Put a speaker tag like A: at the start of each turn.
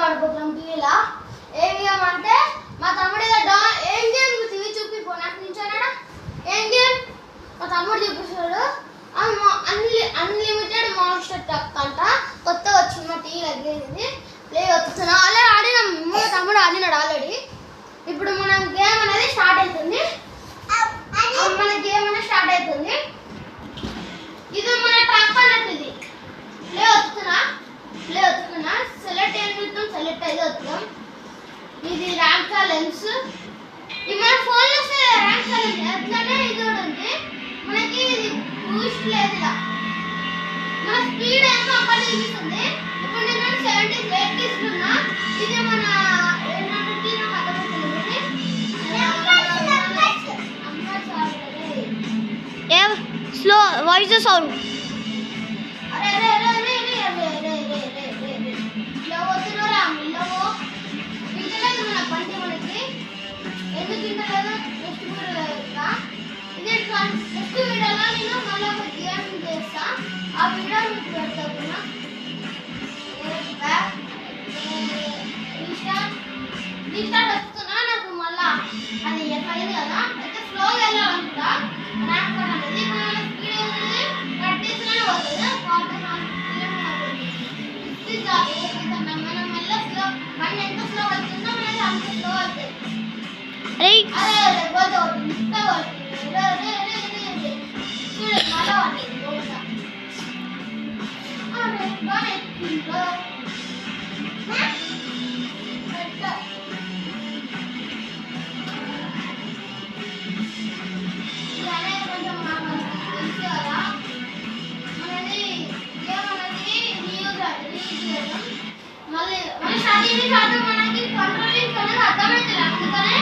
A: ఆడుకుంటాం టీవీలో. ఏం గేమ్ అంటే మా తమ్ముడు ఏం గేమ్ టీవీ చూపిపో నాకు నించోనాడా. ఏం గేమ్ మా తమ్ముడు చూపిస్తాడు. అన్లిమిటెడ్ మాన్స్టర్ ట్రక్ అంట, కొత్తగా వచ్చింది మా టీవీ తగ్గేది. ప్లే వస్తున్నా ఆల్రెడీ ఆడినాం, మా తమ్ముడు ఆడినాడు ఆల్రెడీ. ఇప్పుడు మనం గేమ్ అనేది స్టార్ట్ అవుతుంది. మన గేమ్ అనేది స్టార్ట్ అవుతుంది. ఇది మన ట్రక్ అనేది ప్లే వస్తున్నా సెలెక్ట్ ఏం చేస్తాం, సెలెక్ట్ అయితే వస్తాం. ఇది ర్యాంక్ ఛాలెంజ్. ఇది మన ఫోన్లో ర్యాంక్ ఛాలెంజ్ అట్లానే ఇది కూడా ఉంది. మనకి ఇది బూస్ట్ లేదు, మన స్పీడ్ ఏమో అక్కడ చూపిస్తుంది. ఇప్పుడు నేను 78 ఇస్తున్నా. ఇది మన ఏంటంటే నాకు అర్థమవుతుంది.
B: Slow voice sound.
A: అరే అరే అరే అరే అరే అరే అరే అరే ఇట్లా వస్తున్నారా మిల్లవో ఇంటలేదు మన బండి మనకి ఎందుకు ఇంటలేదు. నెక్స్ట్ వీడియోలో ఇది నెక్స్ట్ వీడియోలో నేను మళ్ళీ ఒక గేమ్ చేస్తా. ఆ వీడియో మీకు పెడతాను. రీస్టార్ట్ వస్తున్నా. నాకు మళ్ళా అది ఎక్కడైంది కదా అయితే స్లోగా వెళ్ళాలనుకుంటా. ర్యాంక్ అనేది మన స్పీడ్ ఉంటుంది, ప్రాక్టీస్లోనే పోతుంది. మనం మళ్ళీ స్లో బండి ఎంత స్లో అవుతుందో మనకి అంత స్లో అవుతుంది. అరే అరే పోతే ఇంత చూడండి మళ్ళా మళ్ళీ స్టార్టింగ్ మనకి కంట్రోలింగ్ అనేది అర్థమవుతుంది. అందుకనే